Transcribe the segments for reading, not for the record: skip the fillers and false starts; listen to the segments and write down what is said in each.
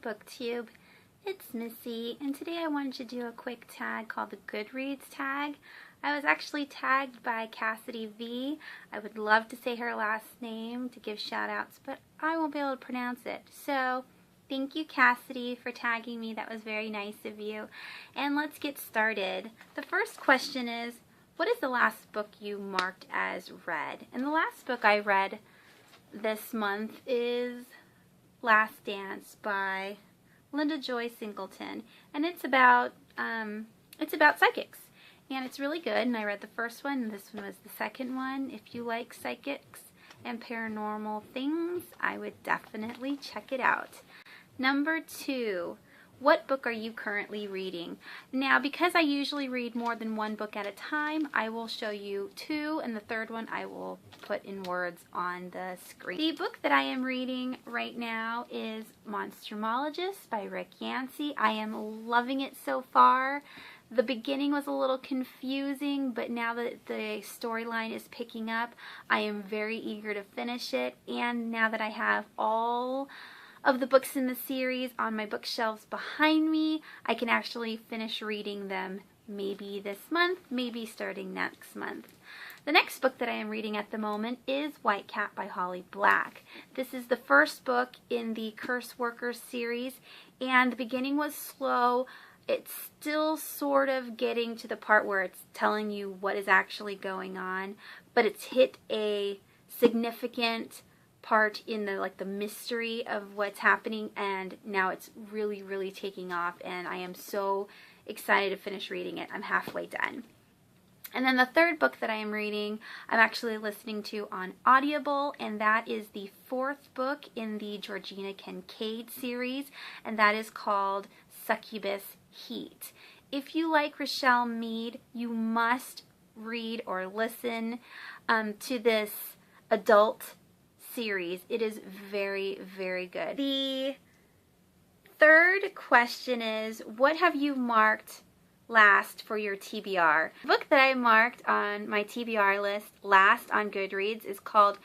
BookTube. It's Missy, and today I wanted to do a quick tag called the Goodreads Tag. I was actually tagged by Kassidy V. I would love to say her last name to give shout outs, but I won't be able to pronounce it. So thank you, Kassidy, for tagging me. That was very nice of you. And let's get started. The first question is, what is the last book you marked as read? And the last book I read this month is Last Dance by Linda Joy Singleton, and it's about psychics, and it's really good. And I read the first one, and this one was the second one. If you like psychics and paranormal things, I would definitely check it out. Number 2. What book are you currently reading? Now, because I usually read more than one book at a time, I will show you 2, and the third one I will put in words on the screen. The book that I am reading right now is Monstrumologist by Rick Yancey. I am loving it so far. The beginning was a little confusing, but now that the storyline is picking up, I am very eager to finish it. And now that I have all of the books in the series on my bookshelves behind me, I can actually finish reading them maybe this month, maybe starting next month. The next book that I am reading at the moment is White Cat by Holly Black. This is the first book in the Curse Workers series, and the beginning was slow. It's still sort of getting to the part where it's telling you what is actually going on, but it's hit a significant part in the mystery of what's happening, and now it's really taking off, and I am so excited to finish reading it. I'm halfway done. And then the third book that I am reading, I'm actually listening to on Audible, and that is the 4th book in the Georgina Kincaid series, and that is called Succubus Heat. If you like Rochelle Mead, you must read or listen to this adult series. It is very good. The third question is, what have you marked last for your TBR? The book that I marked on my TBR list last on Goodreads is called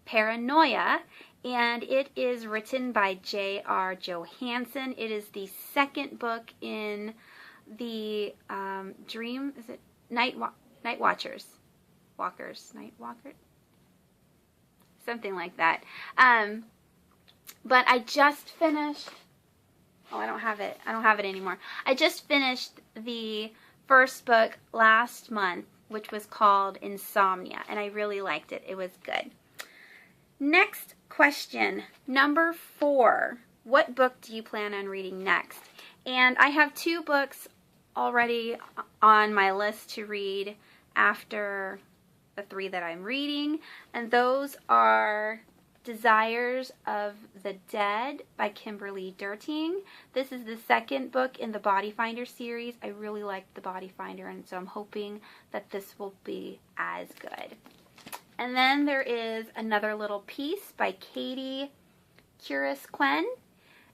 Paranoia, and it is written by J.R. Johansson. It is the second book in the Night Walkers, something like that. But I just finished, I don't have it anymore. I just finished the first book last month, which was called Insomnia, and I really liked it. It was good. Next question, number 4. What book do you plan on reading next? And I have 2 books already on my list to read after the 3 that I'm reading, and those are Desires of the Dead by Kimberly Derting. This is the second book in the Body Finder series. I really liked the Body Finder, and so I'm hoping that this will be as good. And then there is Another Little Piece by Katie Curis-Quen,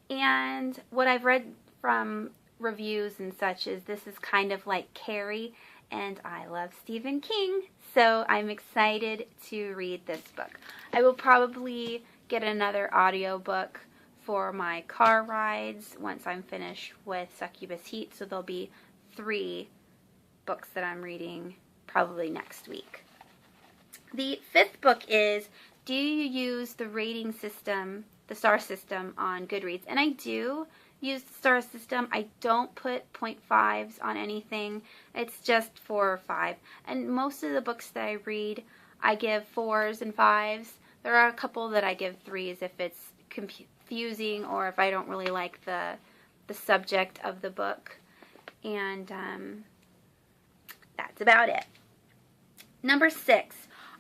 and what I've read from reviews and such is this is kind of like Carrie, and I love Stephen King, so I'm excited to read this book. I will probably get another audiobook for my car rides once I'm finished with Succubus Heat, so there'll be 3 books that I'm reading probably next week. The 5th book is, do you use the rating system, the star system on Goodreads? And I do use the star system. I don't put 0.5s on anything. It's just 4 or 5. And most of the books that I read, I give 4s and 5s. There are a couple that I give 3s if it's confusing or if I don't really like the subject of the book. And that's about it. Number 6.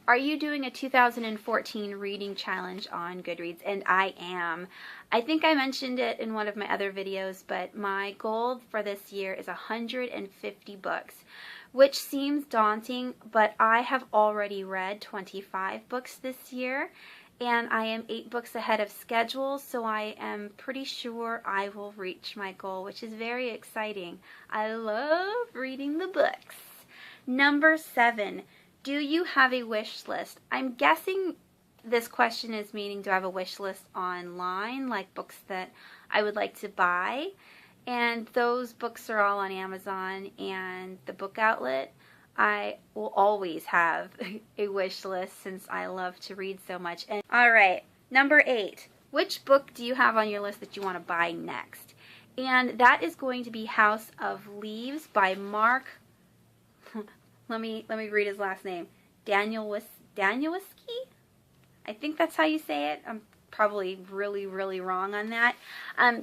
Are you doing a 2014 reading challenge on Goodreads? And I am. I think I mentioned it in one of my other videos, but my goal for this year is 150 books, which seems daunting, but I have already read 25 books this year, and I am 8 books ahead of schedule, so I am pretty sure I will reach my goal, which is very exciting. I love reading the books. Number 7. Do you have a wish list? I'm guessing this question is meaning, do I have a wish list online, like books that I would like to buy? And those books are all on Amazon and the book outlet. I will always have a wish list since I love to read so much. And all right, number 8. Which book do you have on your list that you want to buy next? And that is going to be House of Leaves by Mark. let me read his last name. Danielewski? I think that's how you say it. I'm probably really wrong on that.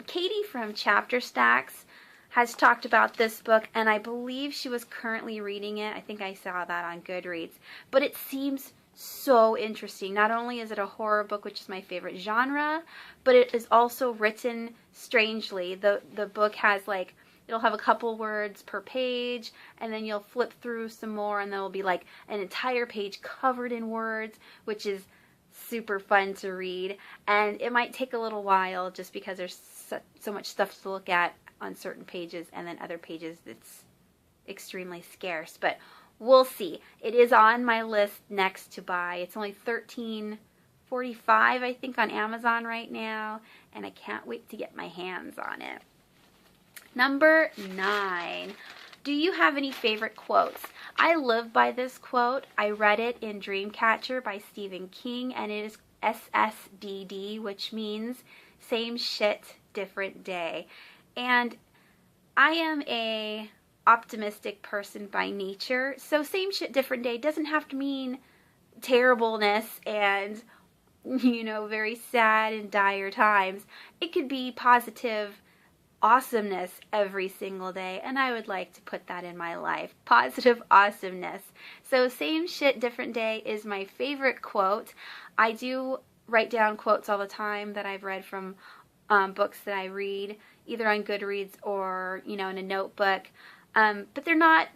Katie from Chapter Stacks has talked about this book, and I believe she was currently reading it. I think I saw that on Goodreads. But it seems so interesting. Not only is it a horror book, which is my favorite genre, but it is also written strangely. The book has like, it'll have a couple words per page, and then you'll flip through some more, and there'll be like an entire page covered in words, which is super fun to read. And it might take a little while just because there's so much stuff to look at on certain pages, and then other pages that's extremely scarce. But we'll see. It is on my list next to buy. It's only $13.45, I think, on Amazon right now, and I can't wait to get my hands on it. Number 9. Do you have any favorite quotes? I live by this quote. I read it in Dreamcatcher by Stephen King, and it is SSDD, which means same shit, different day. And I am a optimistic person by nature, so same shit, different day doesn't have to mean terribleness and, you know, very sad and dire times. It could be positive awesomeness every single day, and I would like to put that in my life. Positive awesomeness. So same shit, different day is my favorite quote. I do write down quotes all the time that I've read from books that I read, either on Goodreads or, you know, in a notebook. But they're not,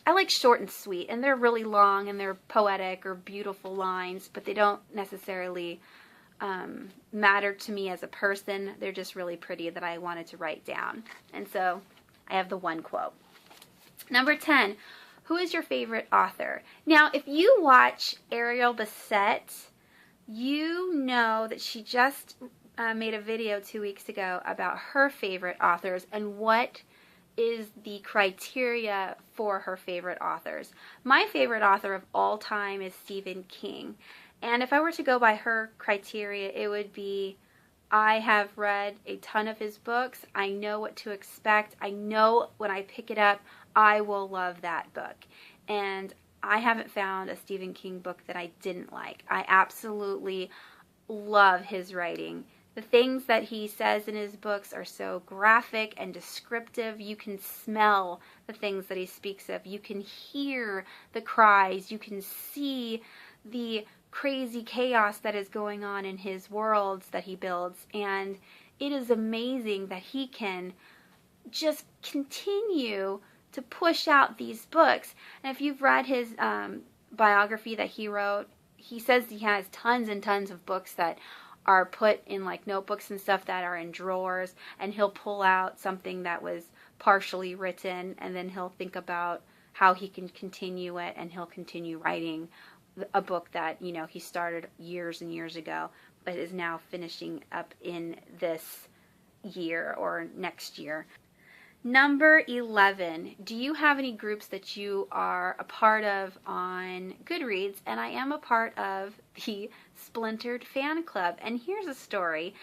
I like short and sweet, and they're really long, and they're poetic or beautiful lines, but they don't necessarily matter to me as a person. They're just really pretty that I wanted to write down. And so I have the one quote. Number 10, who is your favorite author? Now, if you watch Ariel Bissett, you know that she just made a video 2 weeks ago about her favorite authors and what is the criteria for her favorite authors. My favorite author of all time is Stephen King. And if I were to go by her criteria, it would be, I have read a ton of his books. I know what to expect. I know when I pick it up, I will love that book. And I haven't found a Stephen King book that I didn't like. I absolutely love his writing. The things that he says in his books are so graphic and descriptive. You can smell the things that he speaks of. You can hear the cries. You can see the crazy chaos that is going on in his worlds that he builds. And it is amazing that he can just continue to push out these books. And if you've read his biography that he wrote, he says he has tons and tons of books that are put in like notebooks and stuff that are in drawers, and he'll pull out something that was partially written, and then he'll think about how he can continue it, and he'll continue writing a book that, you know, he started years and years ago, but is now finishing up in this year or next year. Number 11, do you have any groups that you are a part of on Goodreads? And I am a part of the Splintered fan club. And here's a story.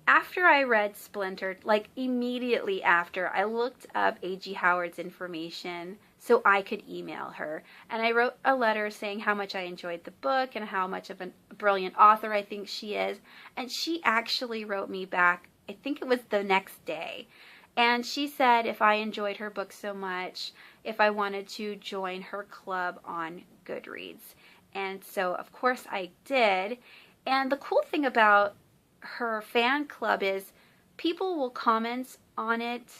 After I read Splintered, like immediately after, I looked up A.G. Howard's information so I could email her. And I wrote a letter saying how much I enjoyed the book and how much of a brilliant author I think she is. And she actually wrote me back, I think it was the next day. And she said if I enjoyed her book so much, if I wanted to join her club on Goodreads. And so, of course, I did. And the cool thing about her fan club is people will comment on it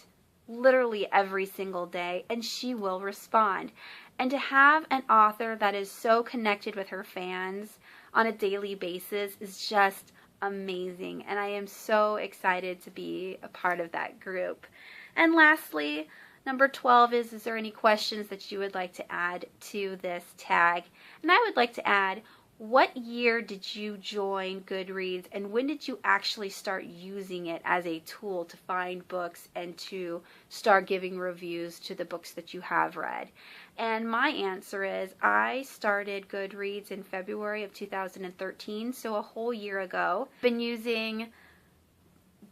literally every single day, and she will respond. And to have an author that is so connected with her fans on a daily basis is just amazing, and I am so excited to be a part of that group. And lastly, number 12 is there any questions that you would like to add to this tag? And I would like to add, what year did you join Goodreads, and when did you actually start using it as a tool to find books and to start giving reviews to the books that you have read? And my answer is I started Goodreads in February of 2013, so a whole year ago. Been using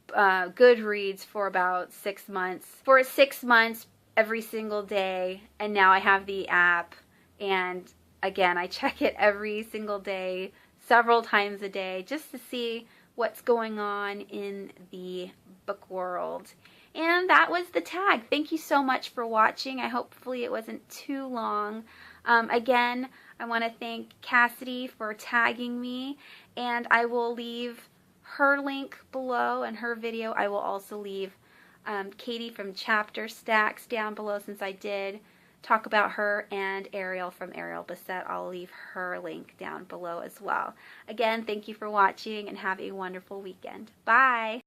Goodreads for about 6 months. For 6 months every single day, and now I have the app, and again, I check it every single day, several times a day, just to see what's going on in the book world. And that was the tag. Thank you so much for watching. Hopefully it wasn't too long. Again, I want to thank Kassidy for tagging me, and I will leave her link below and her video. I will also leave Katie from Chapter Stacks down below, since I did talk about her, and Ariel from Ariel Bissett. I'll leave her link down below as well. Again, thank you for watching, and have a wonderful weekend. Bye!